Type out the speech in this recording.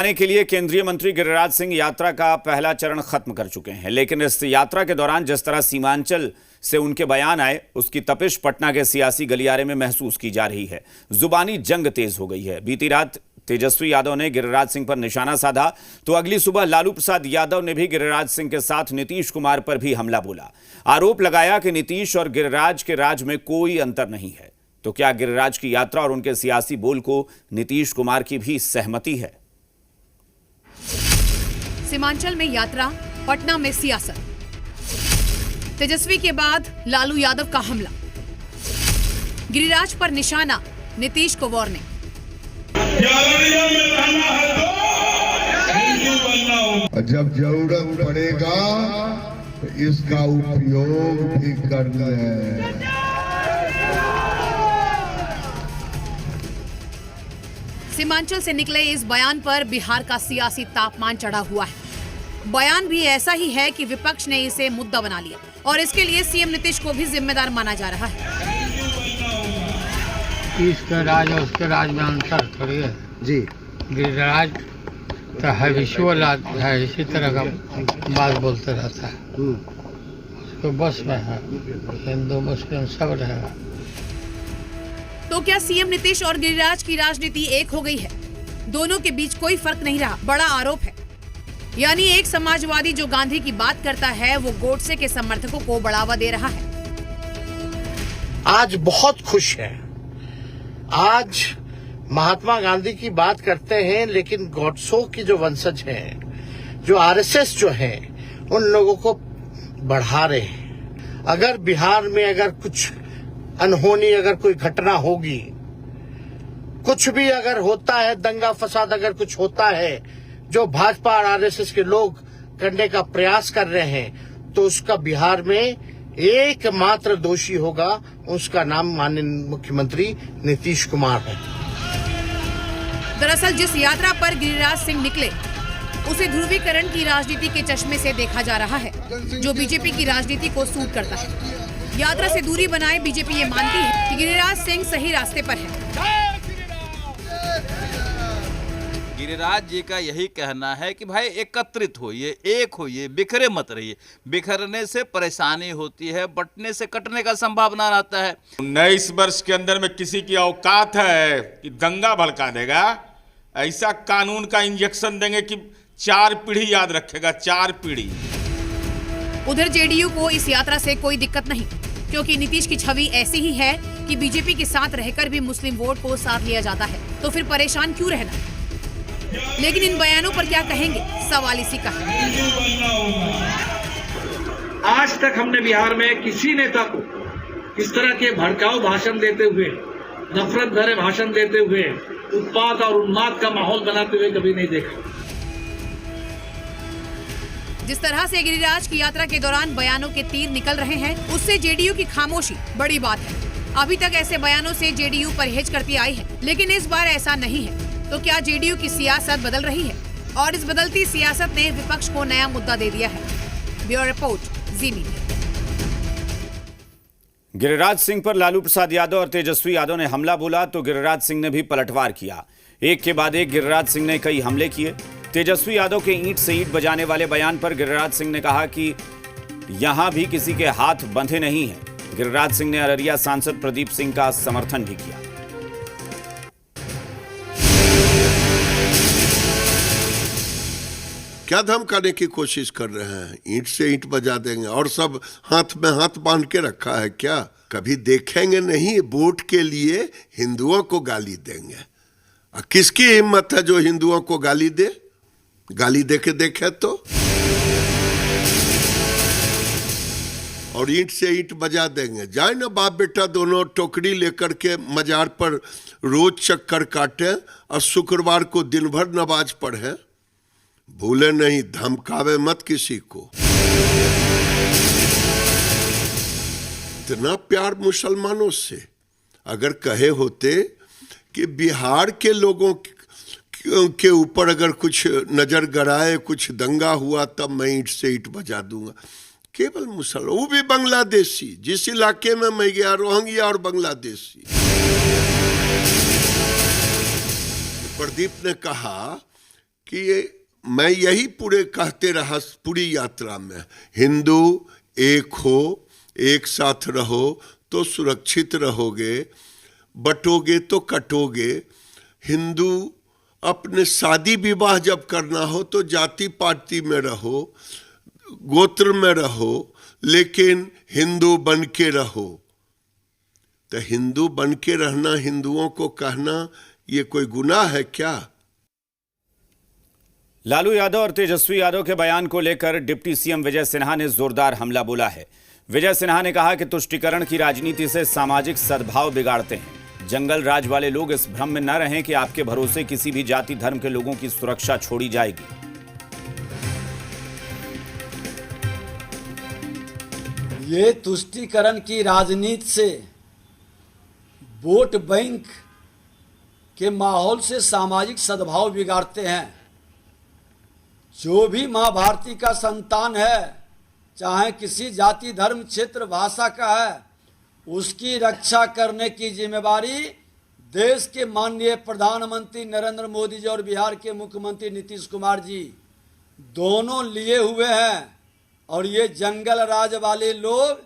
आने के लिए केंद्रीय मंत्री गिरिराज सिंह यात्रा का पहला चरण खत्म कर चुके हैं, लेकिन इस यात्रा के दौरान जिस तरह सीमांचल से उनके बयान आए, उसकी तपिश पटना के सियासी गलियारे में महसूस की जा रही है। जुबानी जंग तेज हो गई है। बीती रात तेजस्वी यादव ने गिरिराज सिंह पर निशाना साधा, तो अगली सुबह लालू प्रसाद यादव ने भी गिरिराज सिंह के साथ नीतीश कुमार पर भी हमला बोला। आरोप लगाया कि नीतीश और गिरिराज के राज में कोई अंतर नहीं है। तो क्या गिरिराज की यात्रा और उनके सियासी बोल को नीतीश कुमार की भी सहमति है? सीमांचल में यात्रा, पटना में सियासत। तेजस्वी के बाद लालू यादव का हमला, गिरिराज पर निशाना, नीतीश को वार्निंग। जब जरूरत पड़ेगा तो इसका उपयोग भी करना है। सीमांचल से निकले इस बयान पर बिहार का सियासी तापमान चढ़ा हुआ है। बयान भी ऐसा ही है कि विपक्ष ने इसे मुद्दा बना लिया और इसके लिए सीएम नीतीश को भी जिम्मेदार माना जा रहा है। इसके राज और उसके राज में अंतर थोड़ी है जी। गिरिराज तो है विजुअल है, इसी तरह का बात बोलते रहता है। उसको बस में है, हिंदू मुस्लिम सब रहेगा। तो क्या सीएम नीतीश और गिरिराज की राजनीति एक हो गई है? दोनों के बीच कोई फर्क नहीं रहा। बड़ा आरोप है, यानी एक समाजवादी जो गांधी की बात करता है, वो गोडसे के समर्थकों को बढ़ावा दे रहा है। आज बहुत खुश है। आज महात्मा गांधी की बात करते हैं, लेकिन गोडसे की जो वंशज हैं, जो आरएसएस जो है, उन लोगों को बढ़ा रहे हैं। अगर बिहार में अगर कुछ अनहोनी, अगर कोई घटना होगी, कुछ भी अगर होता है, दंगा फसाद अगर कुछ होता है, जो भाजपा और आरएसएस के लोग करने का प्रयास कर रहे हैं, तो उसका बिहार में एकमात्र दोषी होगा, उसका नाम माननीय मुख्यमंत्री नीतीश कुमार है। दरअसल जिस यात्रा पर गिरिराज सिंह निकले, उसे ध्रुवीकरण की राजनीति के चश्मे से देखा जा रहा है, जो बीजेपी की राजनीति को सूट करता है। यात्रा से दूरी बनाए बीजेपी ये मानती है कि गिरिराज सिंह सही रास्ते पर है। गिरिराज जी का यही कहना है कि भाई एकत्रित होइए, एक होइए, बिखरे मत रहिए। बिखरने से परेशानी होती है, बंटने से कटने का संभावना रहता है। 19 वर्ष के अंदर में किसी की औकात है कि दंगा भड़का देगा? ऐसा कानून का इंजेक्शन देंगे कि 4 पीढ़ी याद रखेगा, 4 पीढ़ी। उधर जेडीयू को इस यात्रा से कोई दिक्कत नहीं, क्योंकि नीतीश की छवि ऐसी ही है कि बीजेपी के साथ रहकर भी मुस्लिम वोट को साथ लिया जाता है, तो फिर परेशान क्यों रहना? लेकिन इन बयानों पर क्या कहेंगे, सवाल इसी का है। आज तक हमने बिहार में किसी नेता को इस तरह के भड़काऊ भाषण देते हुए, नफरत भरे भाषण देते हुए, उत्पात और उन्माद का माहौल बनाते हुए कभी नहीं देखा। जिस तरह से गिरिराज की यात्रा के दौरान बयानों के तीर निकल रहे हैं, उससे जेडीयू की खामोशी बड़ी बात है। अभी तक ऐसे बयानों से जेडीयू परहेज करती आई है, लेकिन इस बार ऐसा नहीं है। तो क्या जेडीयू की सियासत बदल रही है? और इस बदलती सियासत ने विपक्ष को नया मुद्दा दे दिया है। ब्यूरो रिपोर्ट, जी मीडिया। गिरिराज सिंह पर लालू प्रसाद यादव और तेजस्वी यादव ने हमला बोला, तो गिरिराज सिंह ने भी पलटवार किया। एक के बाद एक गिरिराज सिंह ने कई हमले किए। तेजस्वी यादव के ईंट से ईंट बजाने वाले बयान पर गिरिराज सिंह ने कहा कि यहां भी किसी के हाथ बंधे नहीं हैं। गिरिराज सिंह ने अररिया सांसद प्रदीप सिंह का समर्थन भी किया। क्या धमकाने की कोशिश कर रहे हैं? ईंट से ईंट बजा देंगे और सब हाथ में हाथ बांध के रखा है क्या? कभी देखेंगे नहीं, वोट के लिए हिंदुओं को गाली देंगे। किसकी हिम्मत है जो हिंदुओं को गाली दे? गाली दे के देखे तो। और ईंट से ईंट बजा देंगे। जाए ना बाप बेटा दोनों टोकरी लेकर के मजार पर रोज चक्कर काटे और शुक्रवार को दिन भर नमाज पढ़े। भूले नहीं, धमकावे मत किसी को। इतना प्यार मुसलमानों से। अगर कहे होते कि बिहार के लोगों के ऊपर अगर कुछ नजर गड़ाए, कुछ दंगा हुआ, तब मैं ईंट से ईंट बजा दूंगा। केवल मुसलमान, वो भी बांग्लादेशी। जिस इलाके में मैं गया, रोहिंग्या और बांग्लादेशी। प्रदीप ने कहा कि मैं यही पूरे कहते रहा पूरी यात्रा में, हिंदू एक हो, एक साथ रहो तो सुरक्षित रहोगे, बटोगे तो कटोगे। हिंदू अपने शादी विवाह जब करना हो तो जाति पाति में रहो, गोत्र में रहो, लेकिन हिंदू बन के रहो। तो हिंदू बन के रहना, हिंदुओं को कहना, ये कोई गुनाह है क्या? लालू यादव और तेजस्वी यादव के बयान को लेकर डिप्टी सीएम विजय सिन्हा ने जोरदार हमला बोला है। विजय सिन्हा ने कहा कि तुष्टीकरण की राजनीति से सामाजिक सद्भाव बिगाड़ते हैं। जंगल राज वाले लोग इस भ्रम में न रहें कि आपके भरोसे किसी भी जाति धर्म के लोगों की सुरक्षा छोड़ी जाएगी। ये तुष्टीकरण की राजनीति से, वोट बैंक के माहौल से सामाजिक सद्भाव बिगाड़ते हैं। जो भी मां भारती का संतान है, चाहे किसी जाति धर्म क्षेत्र भाषा का है, उसकी रक्षा करने की जिम्मेवारी देश के माननीय प्रधानमंत्री नरेंद्र मोदी जी और बिहार के मुख्यमंत्री नीतीश कुमार जी दोनों लिए हुए हैं। और ये जंगल राज वाले लोग